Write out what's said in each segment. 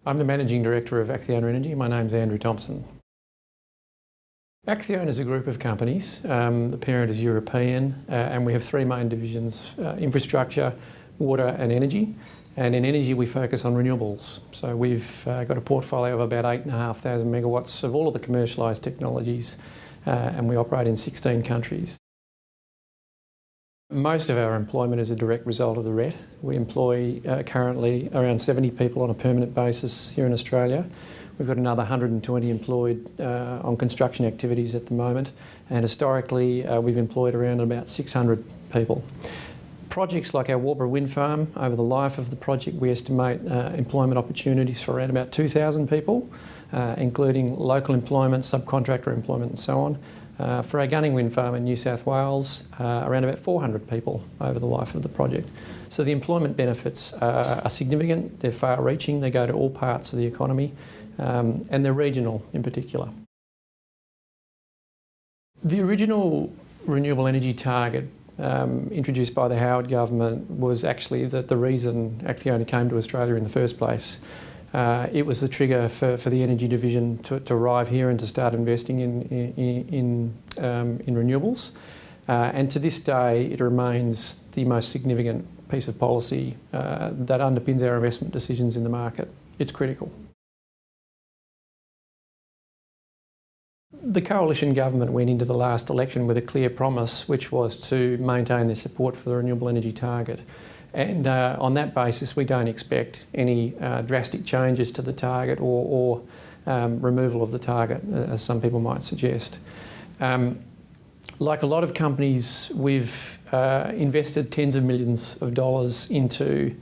I'm the Managing Director of Acciona Energy. My name's Andrew Thomson. Acciona is a group of companies. The parent is European and we have three main divisions, infrastructure, water and energy. And in energy we focus on renewables. So we've got a portfolio of about 8,500 megawatts of all of the commercialised technologies and we operate in 16 countries. Most of our employment is a direct result of the RET. We employ currently around 70 people on a permanent basis here in Australia. We've got another 120 employed on construction activities at the moment, and historically we've employed around about 600 people. Projects like our Warburg wind farm, over the life of the project we estimate employment opportunities for around about 2,000 people, including local employment, subcontractor employment and so on. For our Gunning wind farm in New South Wales, around about 400 people over the life of the project. So the employment benefits are significant, they're far-reaching, they go to all parts of the economy, and they're regional in particular. The original renewable energy target introduced by the Howard government was actually the reason Acciona came to Australia in the first place. It was the trigger for the energy division to arrive here and to start investing in renewables. And to this day, it remains the most significant piece of policy that underpins our investment decisions in the market. It's critical. The coalition government went into the last election with a clear promise, which was to maintain their support for the renewable energy target. And on that basis, we don't expect any drastic changes to the target or removal of the target, as some people might suggest. Like a lot of companies, we've invested tens of millions of dollars into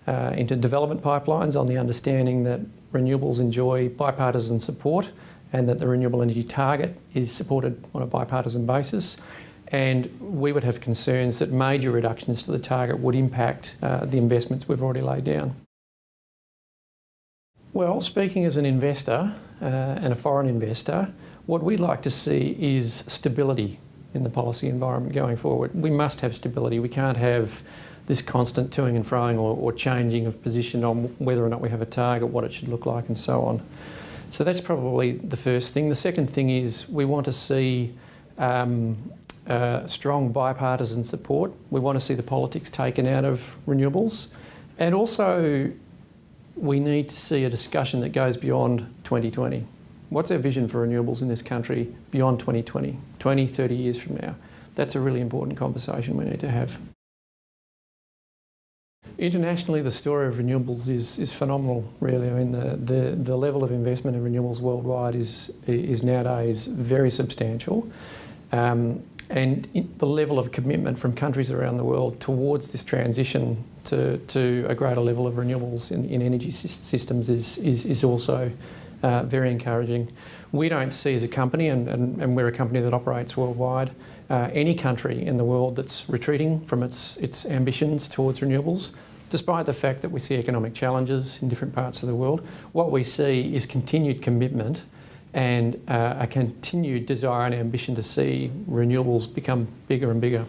development pipelines on the understanding that renewables enjoy bipartisan support and that the renewable energy target is supported on a bipartisan basis. And we would have concerns that major reductions to the target would impact the investments we've already laid down. Well, speaking as an investor and a foreign investor, what we'd like to see is stability in the policy environment going forward. We must have stability. We can't have this constant toing and froing or changing of position on whether or not we have a target, what it should look like and so on. So that's probably the first thing. The second thing is we want to see strong bipartisan support. We want to see the politics taken out of renewables. And also, we need to see a discussion that goes beyond 2020. What's our vision for renewables in this country beyond 2020, 20, 30 years from now? That's a really important conversation we need to have. Internationally, the story of renewables is phenomenal, really. I mean, the level of investment in renewables worldwide is nowadays very substantial. And the level of commitment from countries around the world towards this transition to a greater level of renewables in energy systems is also very encouraging. We don't see as a company, and we're a company that operates worldwide, any country in the world that's retreating from its ambitions towards renewables, despite the fact that we see economic challenges in different parts of the world. What we see is continued commitment and a continued desire and ambition to see renewables become bigger and bigger.